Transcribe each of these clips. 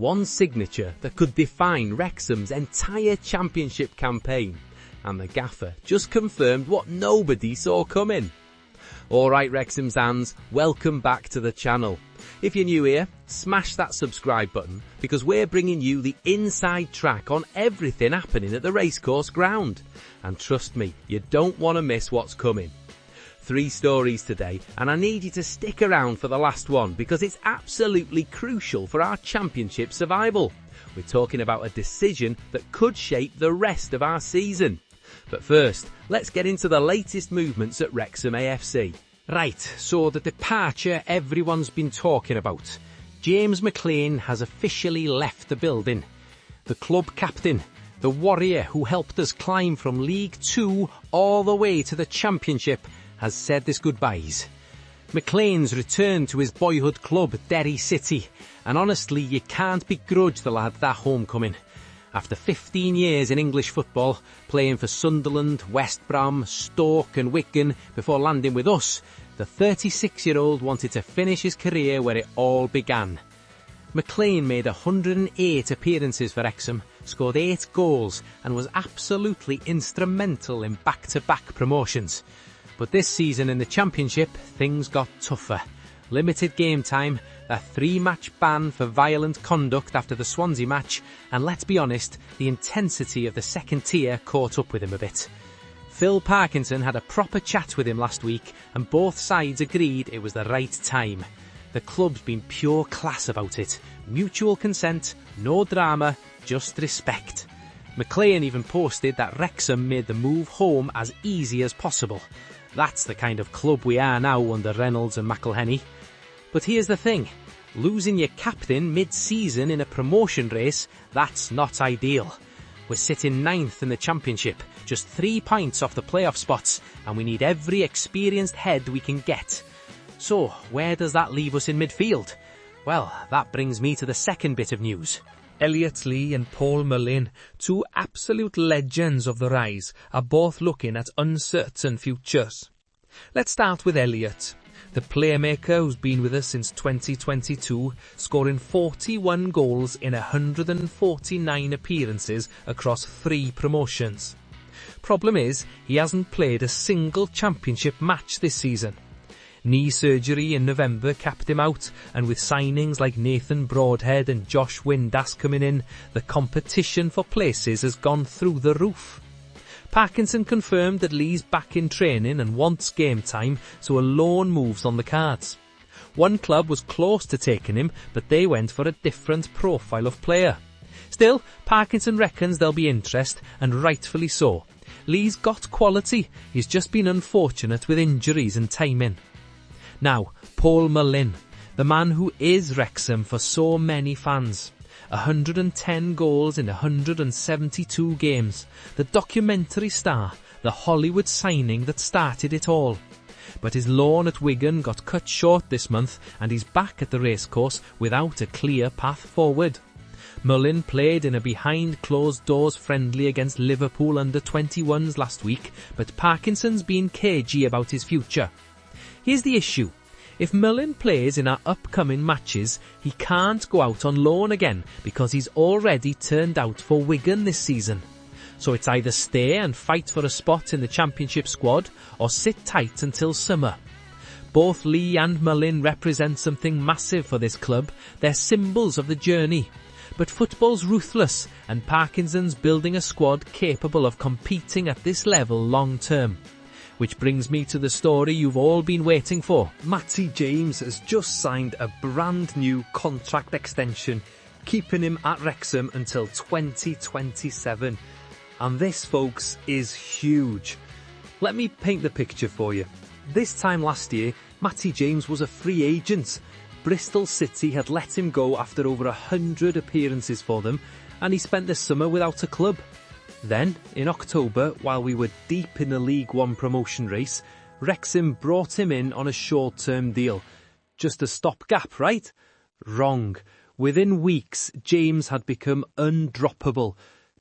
One signature that could define Wrexham's entire championship campaign, and the Gaffer just confirmed what nobody saw coming. Alright Wrexham fans, welcome back to the channel. If you're new here, smash that subscribe button because we're bringing you the inside track on everything happening at the Racecourse ground. And trust me, you don't want to miss what's coming. 3 stories today, and I need you to stick around for the last one because it's absolutely crucial for our championship survival. We're talking about a decision that could shape the rest of our season. But first, let's get into the latest movements at Wrexham AFC. Right, so the departure everyone's been talking about. James McLean has officially left the building. The club captain, the warrior who helped us climb from League 2 all the way to the Championship, has said his goodbyes. McLean's returned to his boyhood club, Derry City, and honestly you can't begrudge the lad that homecoming. After 15 years in English football, playing for Sunderland, West Brom, Stoke and Wigan before landing with us, the 36-year-old wanted to finish his career where it all began. McLean made 108 appearances for Wrexham, scored 8 goals and was absolutely instrumental in back-to-back promotions. But this season in the Championship, things got tougher. Limited game time, a 3-match ban for violent conduct after the Swansea match, and let's be honest, the intensity of the second tier caught up with him a bit. Phil Parkinson had a proper chat with him last week, and both sides agreed it was the right time. The club's been pure class about it. Mutual consent, no drama, just respect. McLean even posted that Wrexham made the move home as easy as possible. That's the kind of club we are now under Reynolds and McElhenney. But here's the thing, losing your captain mid-season in a promotion race, that's not ideal. We're sitting 9th in the Championship, just 3 points off the playoff spots, and we need every experienced head we can get. So, where does that leave us in midfield? Well, that brings me to the second bit of news. Elliot Lee and Paul Mullin, 2 absolute legends of the Rise, are both looking at uncertain futures. Let's start with Elliot, the playmaker who's been with us since 2022, scoring 41 goals in 149 appearances across 3 promotions. Problem is, he hasn't played a single championship match this season. Knee surgery in November capped him out, and with signings like Nathan Broadhead and Josh Windass coming in, the competition for places has gone through the roof. Parkinson confirmed that Lee's back in training and wants game time, so a loan move's on the cards. One club was close to taking him, but they went for a different profile of player. Still, Parkinson reckons there'll be interest, and rightfully so. Lee's got quality, he's just been unfortunate with injuries and timing. Now, Paul Mullin, the man who is Wrexham for so many fans. 110 goals in 172 games. The documentary star, the Hollywood signing that started it all. But his loan at Wigan got cut short this month and he's back at the Racecourse without a clear path forward. Mullin played in a behind-closed-doors friendly against Liverpool under-21s last week, but Parkinson's been cagey about his future. Here's the issue. If Mullin plays in our upcoming matches, he can't go out on loan again because he's already turned out for Wigan this season. So it's either stay and fight for a spot in the Championship squad or sit tight until summer. Both Lee and Mullin represent something massive for this club. They're symbols of the journey. But football's ruthless and Parkinson's building a squad capable of competing at this level long term. Which brings me to the story you've all been waiting for. Matty James has just signed a brand new contract extension, keeping him at Wrexham until 2027. And this, folks, is huge. Let me paint the picture for you. This time last year, Matty James was a free agent. Bristol City had let him go after over 100 appearances for them, and he spent the summer without a club. Then, in October, while we were deep in the League One promotion race, Wrexham brought him in on a short-term deal. Just a stopgap, right? Wrong. Within weeks, James had become undroppable.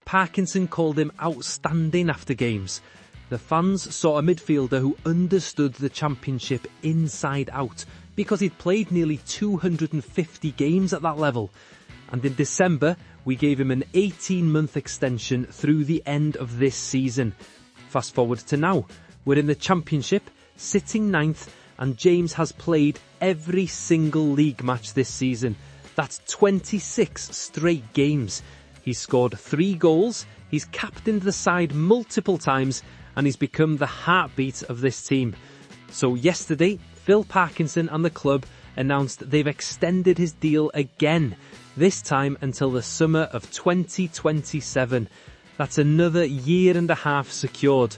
Parkinson called him outstanding after games. The fans saw a midfielder who understood the Championship inside out because he'd played nearly 250 games at that level. and in December we gave him an 18-month extension through the end of this season. Fast forward to now, we're in the Championship, sitting 9th, and James has played every single league match this season. That's 26 straight games. He's scored 3 goals, he's captained the side multiple times, and he's become the heartbeat of this team. So yesterday, Phil Parkinson and the club announced they've extended his deal again, this time until the summer of 2027. That's another year and a half secured.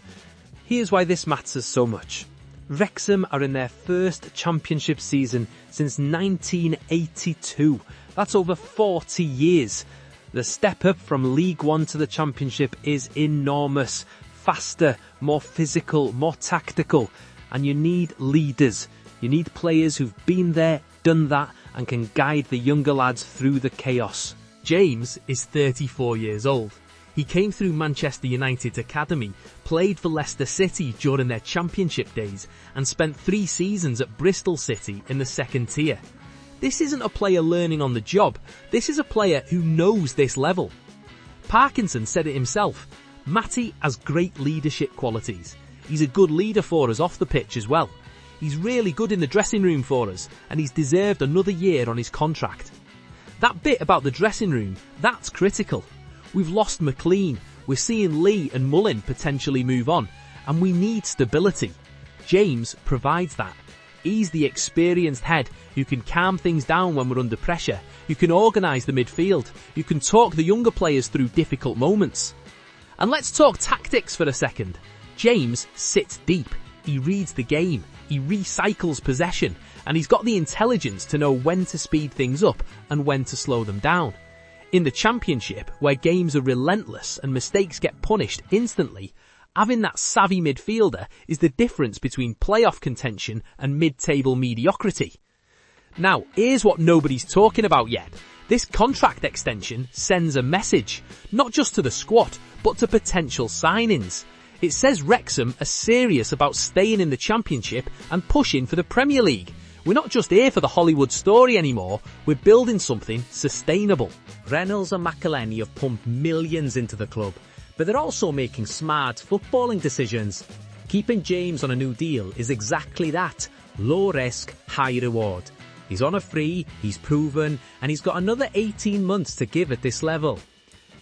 Here's why this matters so much. Wrexham are in their first Championship season since 1982. That's over 40 years. The step up from League One to the Championship is enormous. Faster, more physical, more tactical. And you need leaders. You need players who've been there, done that, and can guide the younger lads through the chaos. James is 34 years old. He came through Manchester United's academy, played for Leicester City during their Championship days, and spent 3 seasons at Bristol City in the second tier. This isn't a player learning on the job, this is a player who knows this level. Parkinson said it himself, Matty has great leadership qualities. He's a good leader for us off the pitch as well. He's really good in the dressing room for us, and he's deserved another year on his contract. That bit about the dressing room, that's critical. We've lost McLean, we're seeing Lee and Mullin potentially move on, and we need stability. James provides that. He's the experienced head who can calm things down when we're under pressure, who can organise the midfield, who can talk the younger players through difficult moments. And let's talk tactics for a second. James sits deep, he reads the game, he recycles possession, and he's got the intelligence to know when to speed things up and when to slow them down. In the Championship, where games are relentless and mistakes get punished instantly, having that savvy midfielder is the difference between playoff contention and mid-table mediocrity. Now, here's what nobody's talking about yet. This contract extension sends a message, not just to the squad, but to potential signings. It says Wrexham are serious about staying in the Championship and pushing for the Premier League. We're not just here for the Hollywood story anymore, we're building something sustainable. Reynolds and McElhenney have pumped millions into the club, but they're also making smart footballing decisions. Keeping James on a new deal is exactly that, low risk, high reward. He's on a free, he's proven, and he's got another 18 months to give at this level.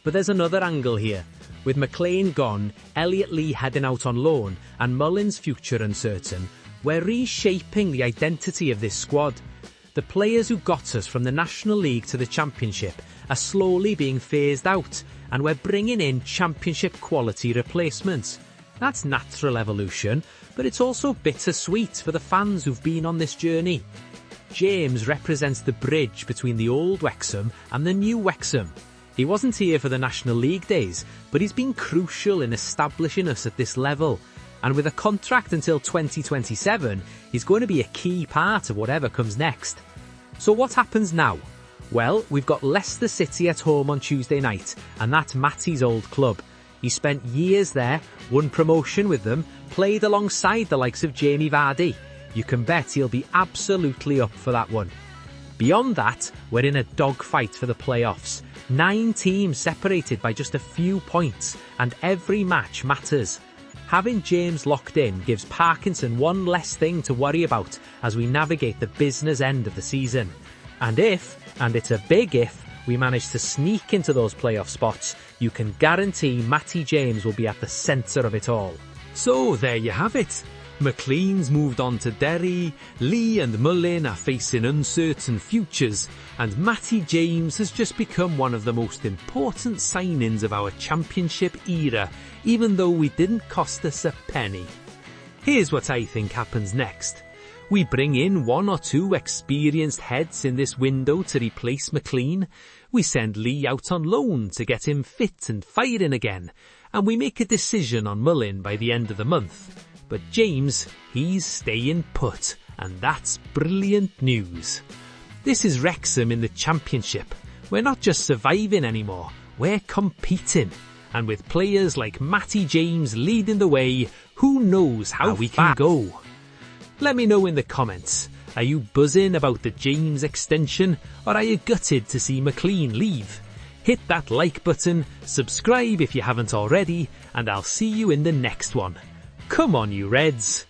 But there's another angle here. With McLean gone, Elliot Lee heading out on loan, and Mullin's future uncertain, we're reshaping the identity of this squad. The players who got us from the National League to the Championship are slowly being phased out, and we're bringing in Championship quality replacements. That's natural evolution, but it's also bittersweet for the fans who've been on this journey. James represents the bridge between the old Wrexham and the new Wrexham. He wasn't here for the National League days, but he's been crucial in establishing us at this level. And with a contract until 2027, he's going to be a key part of whatever comes next. So what happens now? Well, we've got Leicester City at home on Tuesday night, and that's Matty's old club. He spent years there, won promotion with them, played alongside the likes of Jamie Vardy. You can bet he'll be absolutely up for that one. Beyond that, we're in a dogfight for the playoffs. 9 teams separated by just a few points, and every match matters. Having James locked in gives Parkinson one less thing to worry about as we navigate the business end of the season. And if, and it's a big if, we manage to sneak into those playoff spots, you can guarantee Matty James will be at the centre of it all. So there you have it. McLean's moved on to Derry, Lee and Mullin are facing uncertain futures, and Matty James has just become one of the most important signings of our Championship era, even though we didn't cost us a penny. Here's what I think happens next. We bring in 1 or 2 experienced heads in this window to replace McLean. We send Lee out on loan to get him fit and firing again, and we make a decision on Mullin by the end of the month. But James, he's staying put, and that's brilliant news. This is Wrexham in the Championship. We're not just surviving anymore, we're competing. And with players like Matty James leading the way, who knows how we can go? Let me know in the comments. Are you buzzing about the James extension, or are you gutted to see McLean leave? Hit that like button, subscribe if you haven't already, and I'll see you in the next one. Come on, you Reds!